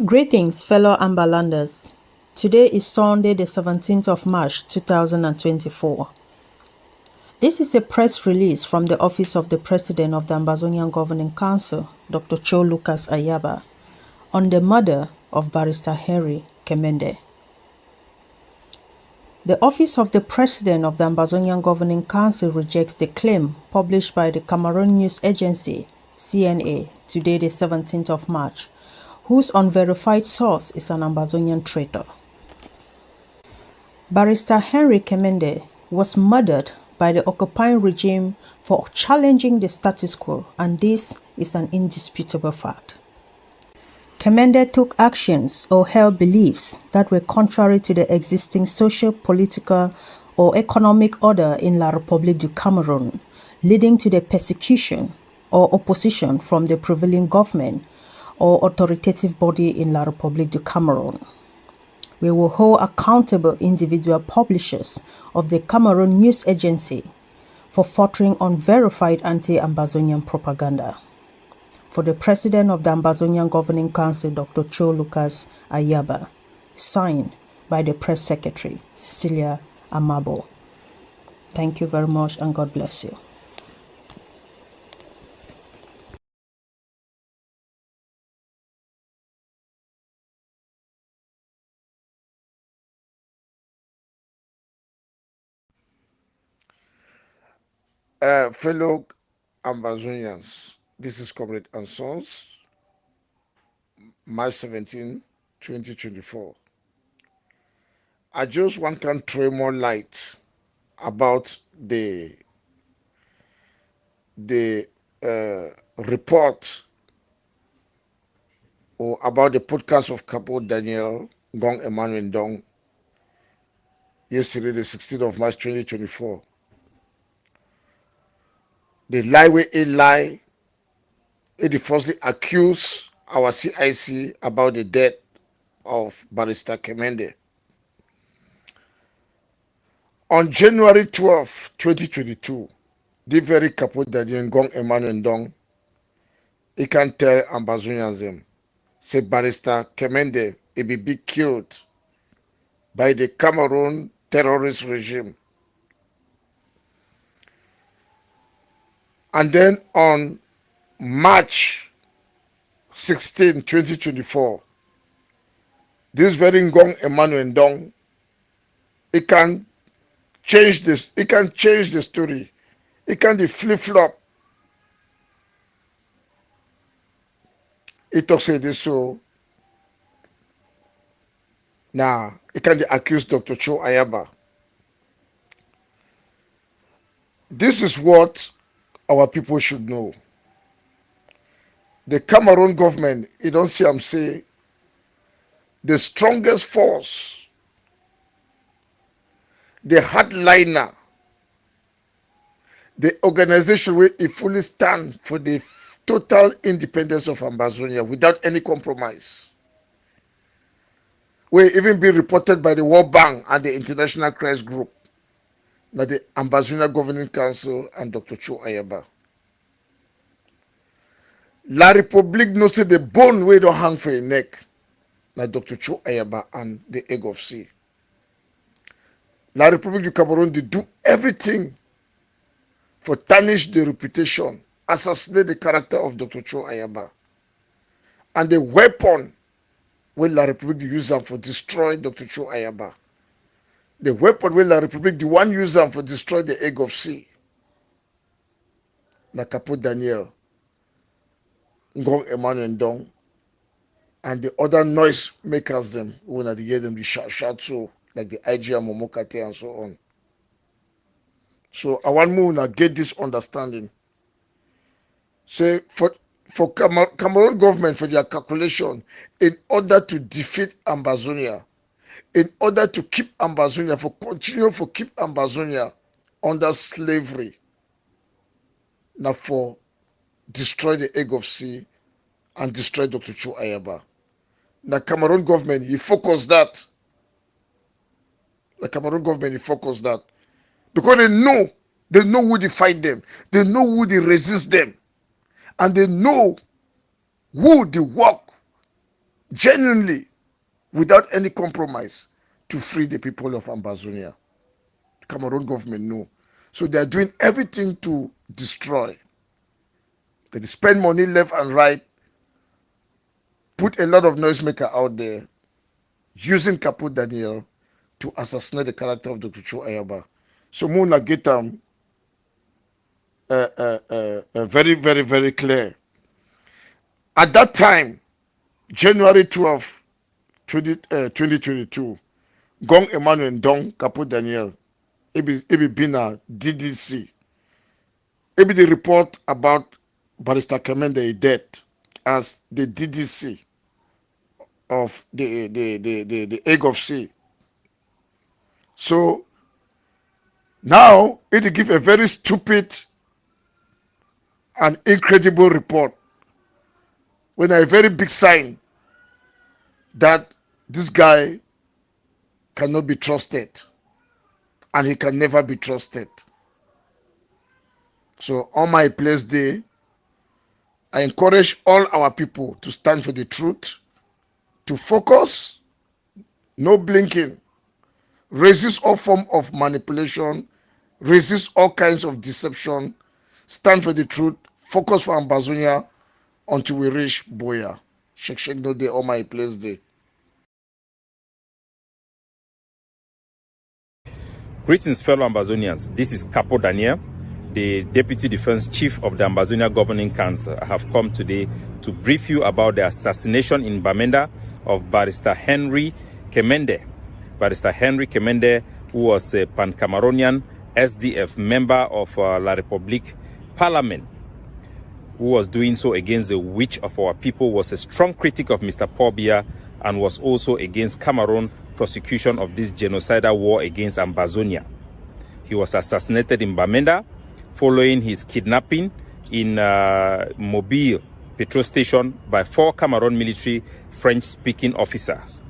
Greetings, fellow Amberlanders. Today is Sunday, the 17th of March 2024. This is a press release from the Office of the President of the Ambazonian Governing Council, Dr. Cho Lucas Ayaba, on the murder of Barrister Henry KEMENDE. The Office of the President of the Ambazonian Governing Council rejects the claim published by the Cameroon news agency, CNA, today the 17th of March, whose unverified source is an Ambazonian traitor. Barrister Henry KEMENDE was murdered by the occupying regime for challenging the status quo, and this is an indisputable fact. KEMENDE took actions or held beliefs that were contrary to the existing social, political, or economic order in La République du Cameroun, leading to the persecution or opposition from the prevailing government or authoritative body in La République du Cameroun. We will hold accountable individual publishers of the Cameroon news agency for furthering unverified anti-Ambazonian propaganda. For the President of the Ambazonian Governing Council, Dr. Cho Lucas Ayaba, signed by the Press Secretary, Cecilia Amabo. Thank you very much and God bless you. Fellow Ambazonians, this is Comrade and Sons, March 17, 2024. I just want to throw more light about the report or about the podcast of Capo Daniel Gong Emmanuel Dong yesterday, the 16th of March 2024. The lie where a lie, it falsely accused our CIC about the death of Barrister KEMENDE. On January 12, 2022, the very Capo Daniel Gong Emmanuel Dong, he can tell Ambazonians them, say Barrister KEMENDE will be killed by the Cameroon terrorist regime. And then on March 16, 2024, this very Gong Emmanuel Dong, he can change this, he can change the story. He can flip-flop. He talks like this, so now he can accuse Dr. Cho Ayaba. This is what our people should know. The Cameroon government, you don't see them say, the strongest force, the hardliner, the organization where it fully stand for the total independence of Ambazonia without any compromise. Will even be reported by the World Bank and the International Crisis Group, not the Ambazonia Governing Council and Dr. Cho Ayaba. La République knows the bone where don't hang for a neck, like Dr. Cho Ayaba and the AGovC. La République du Cameroon, they do everything for tarnish the reputation, assassinate the character of Dr. Cho Ayaba. And the weapon will La République use them for destroy Dr. Cho Ayaba. The weapon will La République the one use them for destroy the AGovC. Na Capo Daniel Ngong Emmanuel Dong and the other noise makers them who want to hear them the shout so like the IG and Momokate and so on. So I want more to get this understanding. Say for Cameroon government for their calculation, in order to defeat Ambazonia, in order to keep Ambazonia, for continue for keep Ambazonia under slavery, now for destroy the AGovC and destroy Dr. Cho Ayaba. The Cameroon government, he focused that. The Cameroon government, he focused that. Because they know who they fight them. They know who they resist them. And they know who they work genuinely, without any compromise, to free the people of Ambazonia. The Cameroon government know. So they are doing everything to destroy. They spend money left and right, put a lot of noisemaker out there, using Capo Daniel to assassinate the character of Dr. Cho Ayaba. So Muna get them very, very, very clear. At that time, January 12, 2022, Gong Emmanuel Dong Capo Daniel, Ebi Bina DDC, Ebi the report about Barrister Kemende death as the DDC of the AGovC. So now it give a very stupid and incredible report with a very big sign that this guy cannot be trusted and he can never be trusted. So on my place day, I encourage all our people to stand for the truth, to focus, no blinking, resist all form of manipulation, resist all kinds of deception, stand for the truth, focus for Ambazonia until we reach Boya. Shake no day on my place day. Greetings, fellow Ambazonians. This is Capo Daniel, the Deputy Defense Chief of the Ambazonia Governing Council. I have come today to brief you about the assassination in Bamenda of Barrister Henry Kemende. Barrister Henry Kemende, who was a Pan-Cameroonian SDF member of La République Parliament, who was doing so against the wish of our people, was a strong critic of Mr. Paul Biya and was also against Cameroon prosecution of this genocidal war against Ambazonia. He was assassinated in Bamenda following his kidnapping in Mobile petrol station by 4 Cameroon military French-speaking officers.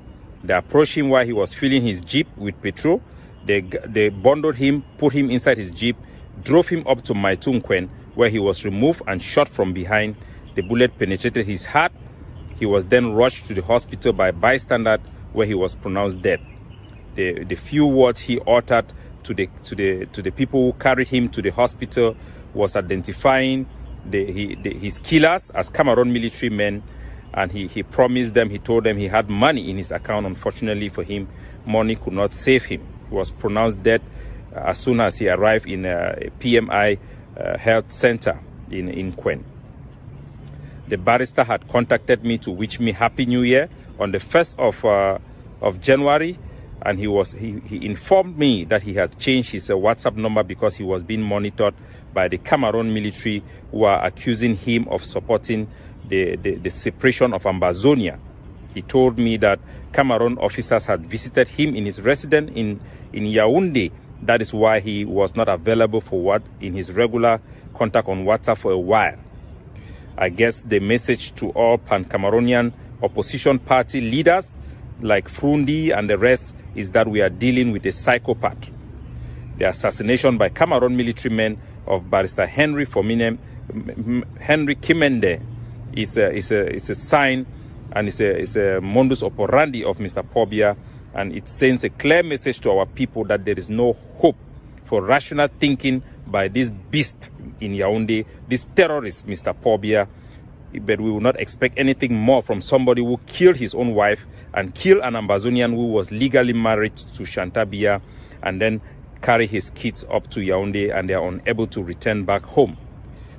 They approached him while he was filling his jeep with petrol. They bundled him, put him inside his jeep, drove him up to Maitungkwen, where he was removed and shot from behind. The bullet penetrated his heart. He was then rushed to the hospital by bystander, where he was pronounced dead. The few words he uttered to the people who carried him to the hospital was identifying his killers as Cameroon military men, and he promised them, he told them he had money in his account. Unfortunately for him, money could not save him. He was pronounced dead as soon as he arrived in a PMI health center in Kwen. The barrister had contacted me to wish me Happy New Year on the 1st of January, and he informed me that he has changed his WhatsApp number because he was being monitored by the Cameroon military, who are accusing him of supporting the separation of Ambazonia. He told me that Cameroon officers had visited him in his residence in Yaoundé. That is why he was not available in his regular contact on WhatsApp for a while. I guess the message to all Pan-Cameroonian opposition party leaders like Frundi and the rest is that we are dealing with a psychopath. The assassination by Cameroon military men of Barrister Henry Kemende is a sign, and it's a modus operandi of Mr. Paul Biya, and it sends a clear message to our people that there is no hope for rational thinking by this beast in Yaoundé, this terrorist, Mr. Paul Biya. But we will not expect anything more from somebody who killed his own wife and killed an Ambazonian who was legally married to Shanta Biya, and then carry his kids up to Yaoundé, and they are unable to return back home.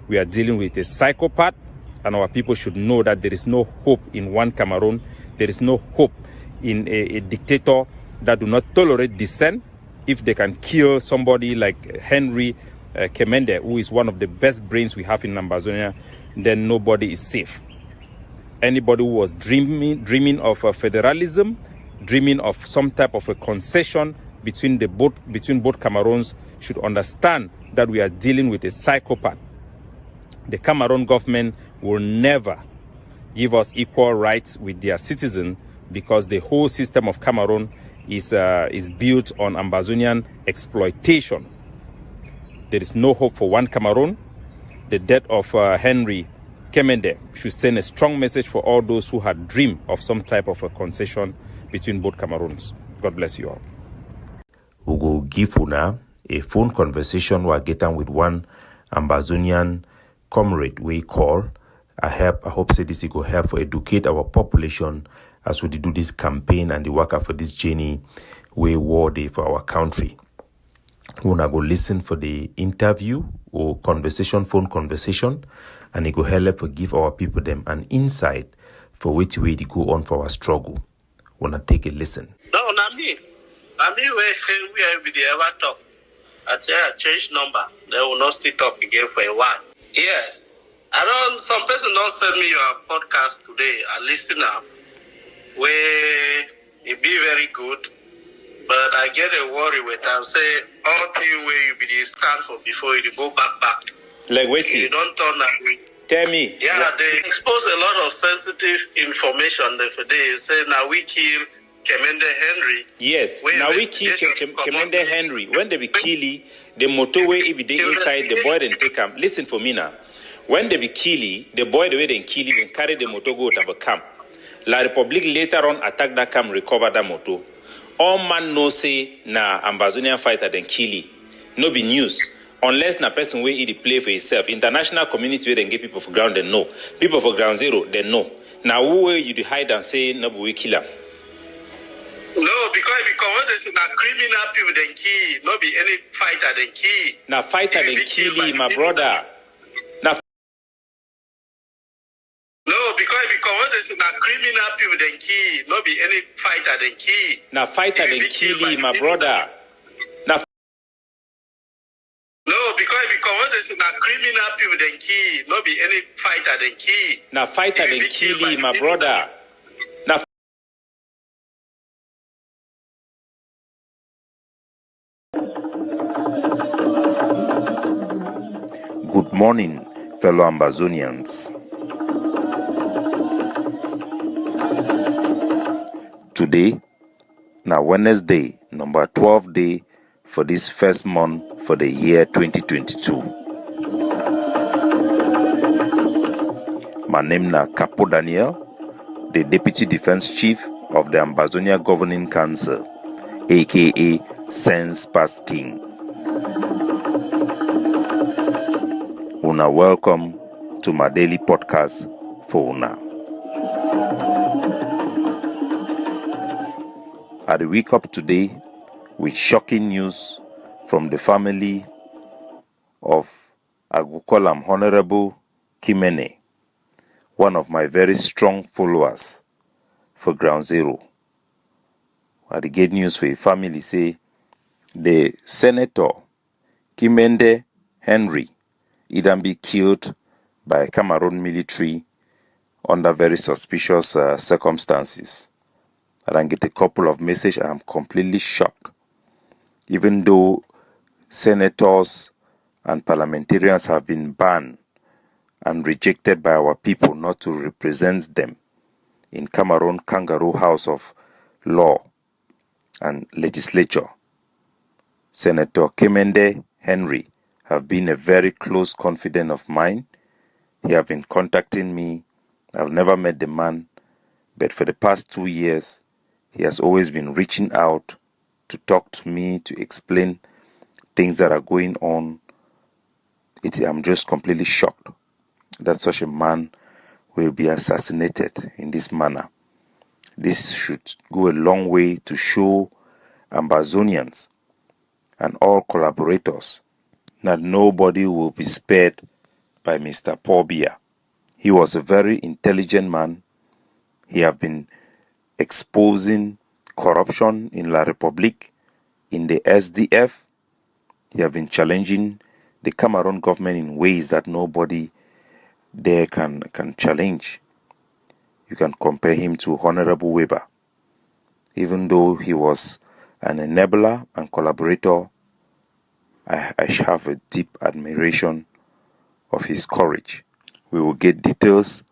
We are dealing with a psychopath, and our people should know that there is no hope in one Cameroon. There is no hope in a dictator that do not tolerate dissent. If they can kill somebody like Henry Kemende, who is one of the best brains we have in Ambazonia, then nobody is safe. Anybody who was dreaming of federalism, dreaming of some type of a concession between both Cameroons, should understand that we are dealing with a psychopath. The Cameroon government will never give us equal rights with their citizens, because the whole system of Cameroon is built on Ambazonian exploitation. There is no hope for one Cameroon. The death of Henry KEMENDE should send a strong message for all those who had dreamed of some type of a concession between both Cameroons. God bless you all. We go give una a phone conversation we are getting with one Ambazonian comrade we call. I hope say this will help for educate our population as we do this campaign and the work for this journey we war day for our country. We wanna go listen for the interview or phone conversation, and it go help for give our people them an insight for which way they go on for our struggle. Wanna take a listen. No, not me. I mean, we ever talk. I tell you, I change number. They will not still talk again for a while. Yes. Some person don't send me your podcast today. I listen up. Where it be very good. But I get a worry with them. Say, all thing where you be the stand for before you go back. Like, wait. You don't turn that way. Tell me. Yeah, they expose a lot of sensitive information. They say, now we kill KEMENDE Henry. Yes, now we kill KEMENDE Henry. When they be killing, the motorway if they inside, the boy then take him. Listen for me now. When they be killing, the boy the way they kill him and carry the motor go to a camp. La Republic later on attack that camp, recover that motor. All man no say na Ambazonian fighter then kill him. No be news. Unless na person way he play for himself. International community where they get people for ground, they know. People for ground zero, they know. Now who way you hide and say no we kill him? No, because na criminal people then kill. No be any fighter then kill. Na fighter then kill him, my brother. No, because na criminal people then kill. No be any fighter then kill. Na fighter then kill him, my brother. No, because na criminal people then kill. No be any fighter then kill. Na fighter then kill him, my brother. Good morning, fellow Ambazonians. Today, now Wednesday, number 12 day for this first month for the year 2022. My name na Capo Daniel, the Deputy Defense Chief of the Ambazonia Governing Council, aka Sense Past King. Una welcome to my daily podcast for Una. I wake up today with shocking news from the family of Agukolam Honorable KEMENDE, one of my very strong followers for Ground Zero. I get news for a family say the Senator KEMENDE Henry either be killed by Cameroon military under very suspicious circumstances. I then get a couple of messages. I'm completely shocked. Even though senators and parliamentarians have been banned and rejected by our people not to represent them in Cameroon Kangaroo House of Law and Legislature, Senator KEMENDE Henry have been a very close confidant of mine. He have been contacting me. I've never met the man, but for the past 2 years, he has always been reaching out to talk to me, to explain things that are going on. I'm just completely shocked that such a man will be assassinated in this manner. This should go a long way to show Ambazonians and all collaborators that nobody will be spared by Mr. Paul Biya. He was a very intelligent man. He have been exposing corruption in La Republique, in the SDF. He have been challenging the Cameroon government in ways that nobody there can challenge. You can compare him to Honorable Weber. Even though he was an enabler and collaborator, I have a deep admiration of his courage. We will get details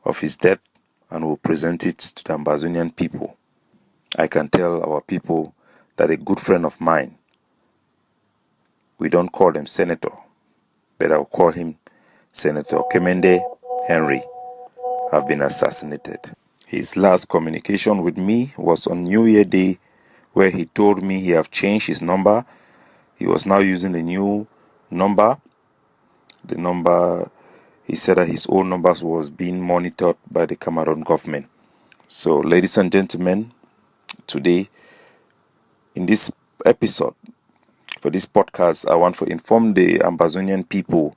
of his death and will present it to the Ambazonian people. I can tell our people that a good friend of mine, we don't call him Senator, but I'll call him Senator KEMENDE Henry have been assassinated. His last communication with me was on New Year Day, where he told me he have changed his number. He was now using a new number. The number, he said that his own numbers was being monitored by the Cameroon government. So, ladies and gentlemen, today in this episode, for this podcast, I want to inform the Ambazonian people,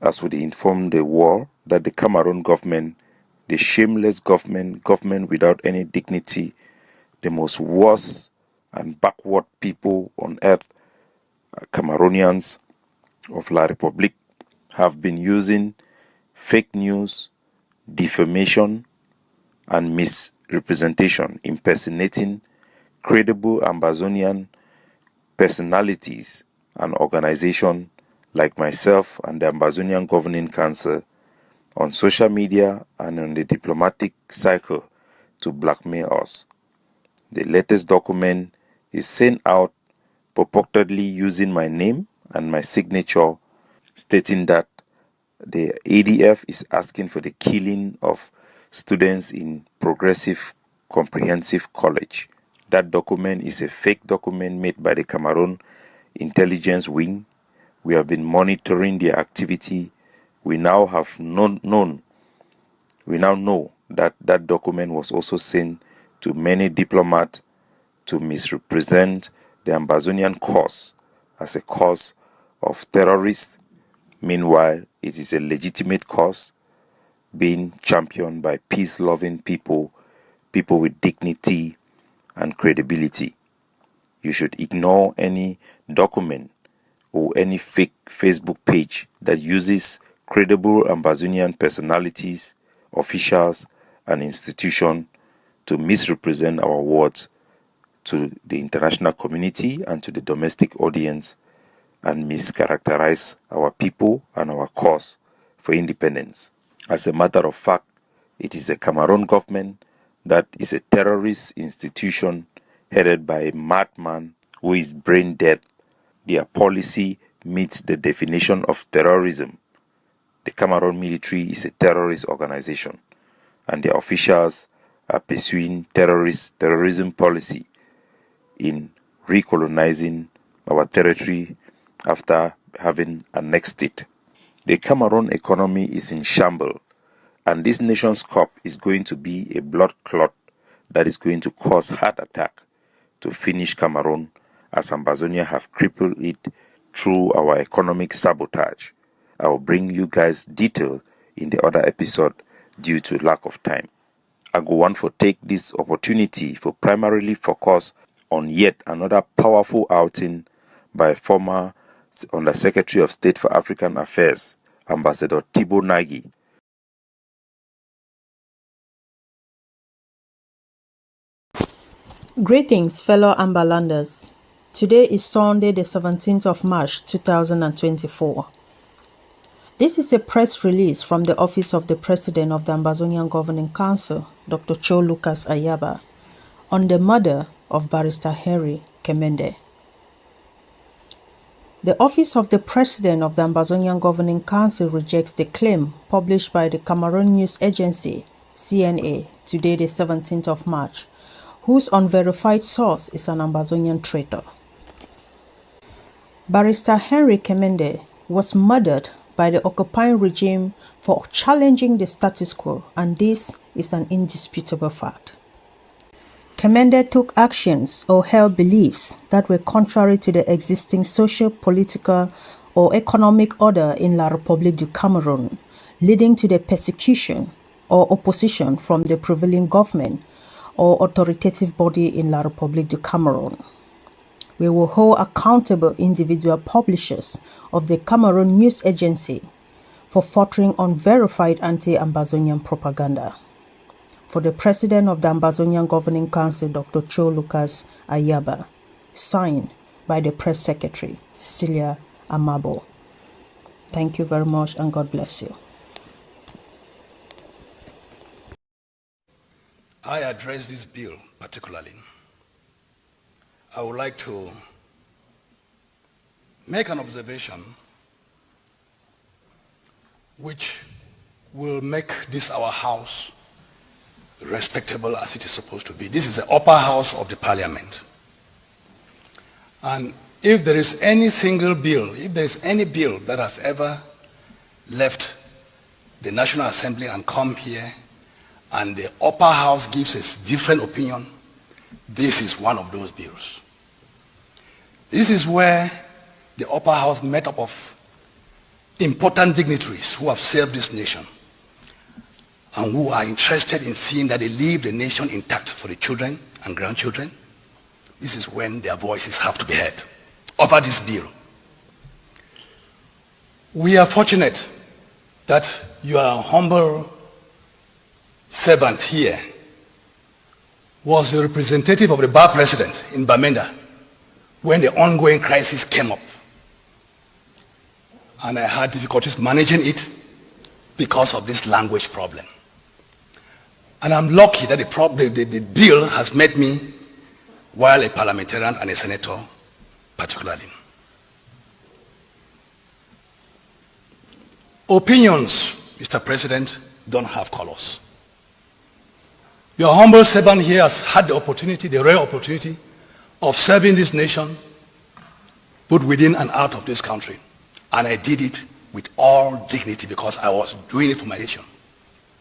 as we inform the world, that the Cameroon government, the shameless government without any dignity, the most worst and backward people on earth, Cameroonians of La République, have been using fake news, defamation, and misrepresentation, impersonating credible Ambazonian personalities and organizations like myself and the Ambazonian Governing Council on social media and on the diplomatic cycle to blackmail us. The latest document is sent out purportedly using my name and my signature, stating that the ADF is asking for the killing of students in Progressive Comprehensive College. That document is a fake document made by the Cameroon Intelligence Wing. We have been monitoring their activity. We now have we now know that that document was also sent to many diplomats to misrepresent the Ambazonian cause as a cause of terrorists. Meanwhile, it is a legitimate cause being championed by peace-loving people, people with dignity and credibility. You should ignore any document or any fake Facebook page that uses credible Ambazonian personalities, officials, and institutions to misrepresent our words to the international community and to the domestic audience and mischaracterize our people and our cause for independence. As a matter of fact, it is the Cameroon government that is a terrorist institution headed by a madman who is brain dead. Their policy meets the definition of terrorism. The Cameroon military is a terrorist organization, and their officials are pursuing terrorism policy in recolonizing our territory after having annexed it. The Cameroon economy is in shambles, and this nation's cup is going to be a blood clot that is going to cause heart attack to finish Cameroon, as Ambazonia have crippled it through our economic sabotage. I will bring you guys detail in the other episode due to lack of time. I go want to take this opportunity for primarily focus on yet another powerful outing by former Undersecretary of State for African Affairs, Ambassador Thibaut Nagy. Greetings, fellow Amberlanders. Today is Sunday, the 17th of March, 2024. This is a press release from the Office of the President of the Ambazonian Governing Council, Dr. Cho Lucas Ayaba, on the murder of Barrister Henry KEMENDE. The Office of the President of the Ambazonian Governing Council rejects the claim published by the Cameroon News Agency, CNA, today the 17th of March, whose unverified source is an Ambazonian traitor. Barrister Henry KEMENDE was murdered by the occupying regime for challenging the status quo, and this is an indisputable fact. KEMENDE took actions or held beliefs that were contrary to the existing social, political, or economic order in La République du Cameroun, leading to the persecution or opposition from the prevailing government or authoritative body in La République du Cameroun. We will hold accountable individual publishers of the Cameroon News Agency for furthering unverified anti-Ambazonian propaganda. For the President of the Ambazonian Governing Council, Dr. Cho Lucas Ayaba, signed by the Press Secretary, Cecilia Amabo. Thank you very much, and God bless you. I address this bill particularly. I would like to make an observation which will make this our house respectable as it is supposed to be. This is the upper house of the parliament. And if there is any single bill, if there is any bill that has ever left the National Assembly and come here, and the upper house gives a different opinion, this is one of those bills. This is where the upper house made up of important dignitaries who have served this nation and who are interested in seeing that they leave the nation intact for the children and grandchildren. This is when their voices have to be heard over this bill. We are fortunate that your humble servant here was the representative of the bar president in Bamenda when the ongoing crisis came up. And I had difficulties managing it because of this language problem. And I'm lucky that the bill has made me, while a parliamentarian and a senator particularly. Opinions, Mr. President, don't have colors. Your humble servant here has had the opportunity, the rare opportunity, of serving this nation, both within and out of this country. And I did it with all dignity because I was doing it for my nation.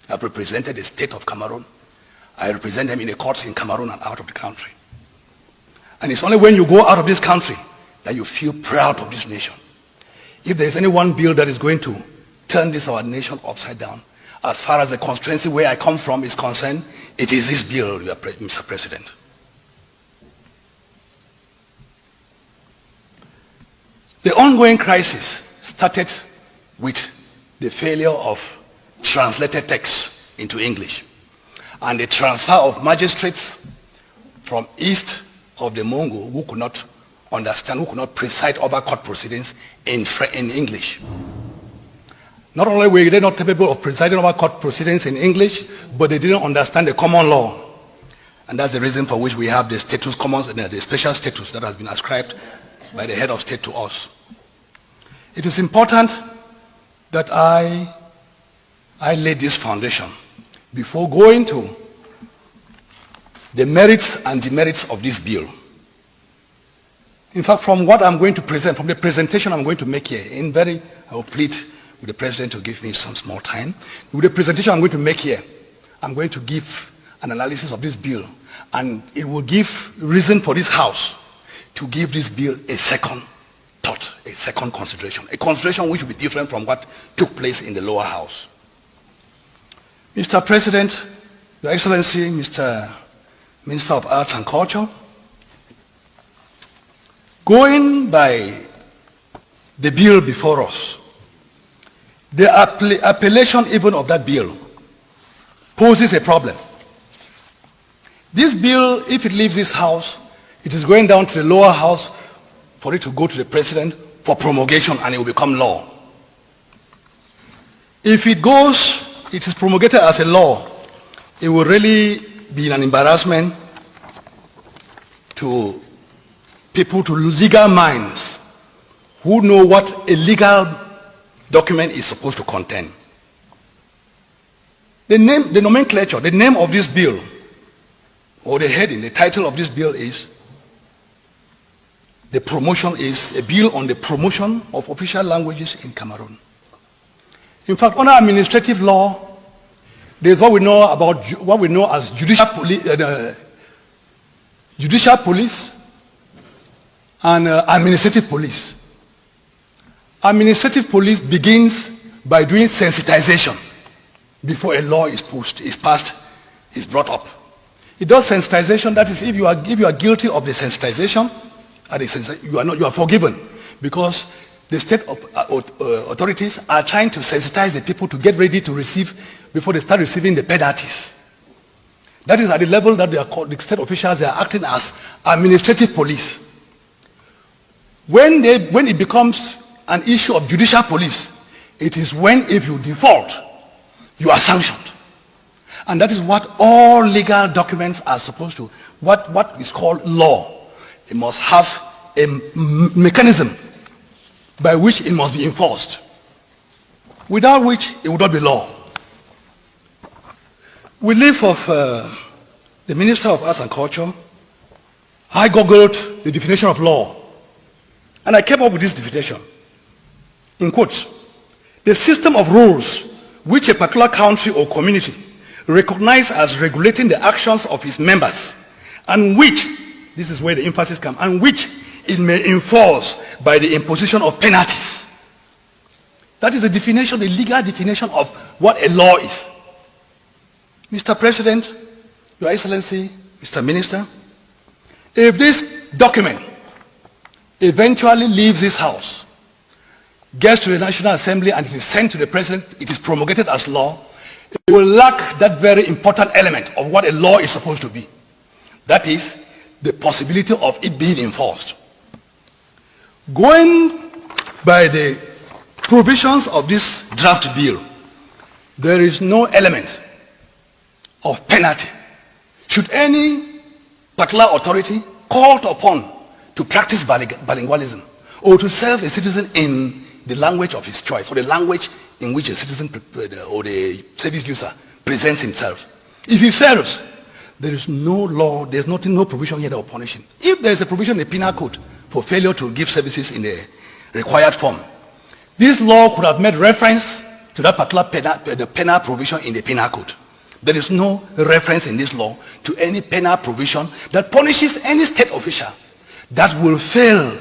I've represented the state of Cameroon. I represent them in the courts in Cameroon and out of the country. And it's only when you go out of this country that you feel proud of this nation. If there's any one bill that is going to turn this our nation upside down, as far as the constituency where I come from is concerned, it is this bill, Mr. President. The ongoing crisis started with the failure of translated texts into English and the transfer of magistrates from east of the Mongo who could not understand, who could not preside over court proceedings in English. Not only were they not capable of presiding over court proceedings in English, but they didn't understand the common law. And that's the reason for which we have the status commons, the special status that has been ascribed by the head of state to us. It is important that I laid this foundation before going to the merits and demerits of this bill. In fact, from what I'm going to present, from the presentation I'm going to make here, I will plead with the President to give me some small time. With the presentation I'm going to make here, I'm going to give an analysis of this bill, and it will give reason for this House to give this bill a second thought, a second consideration, a consideration which will be different from what took place in the lower house. Mr. President, Your Excellency, Mr. Minister of Arts and Culture, going by the bill before us, the appellation even of that bill poses a problem. This bill, if it leaves this House, it is going down to the lower house for it to go to the President for promulgation, and it will become law. If it is promulgated as a law, it will really be an embarrassment to people, to legal minds who know what a legal document is supposed to contain. The nomenclature, the name of this bill, or the heading, the title of this bill is a bill on the promotion of official languages in Cameroon. In fact, under administrative law, there is what we know as judicial police and administrative police. Administrative police begins by doing sensitization before a law is passed, is brought up. It does sensitization, that is, if you are guilty of the sensitization, you are forgiven, because the state authorities are trying to sensitize the people to get ready to receive before they start receiving the penalties. That is at the level that the state officials are acting as administrative police. When it becomes an issue of judicial police, it is when, if you default, you are sanctioned. And that is what all legal documents are supposed to, what is called law. It must have a mechanism by which it must be enforced, without which it would not be law. with leave of the Minister of Arts and Culture, I googled the definition of law, and I came up with this definition. In quotes, the system of rules which a particular country or community recognizes as regulating the actions of its members, and which, this is where the emphasis comes, and which it may enforce by the imposition of penalties. That is the definition, the legal definition of what a law is. Mr. President, Your Excellency, Mr. Minister, if this document eventually leaves this house, gets to the National Assembly, and it is sent to the President, it is promulgated as law, it will lack that very important element of what a law is supposed to be. That is, the possibility of it being enforced. Going by the provisions of this draft bill, there is no element of penalty should any particular authority called upon to practice bilingualism or to serve a citizen in the language of his choice, or the language in which a citizen or the service user presents himself. If he fails, there is no law, there's no provision here that will punish him. If there is a provision in the penal code for failure to give services in the required form, this law could have made reference to that particular penal provision in the penal code. There is no reference in this law to any penal provision that punishes any state official that will fail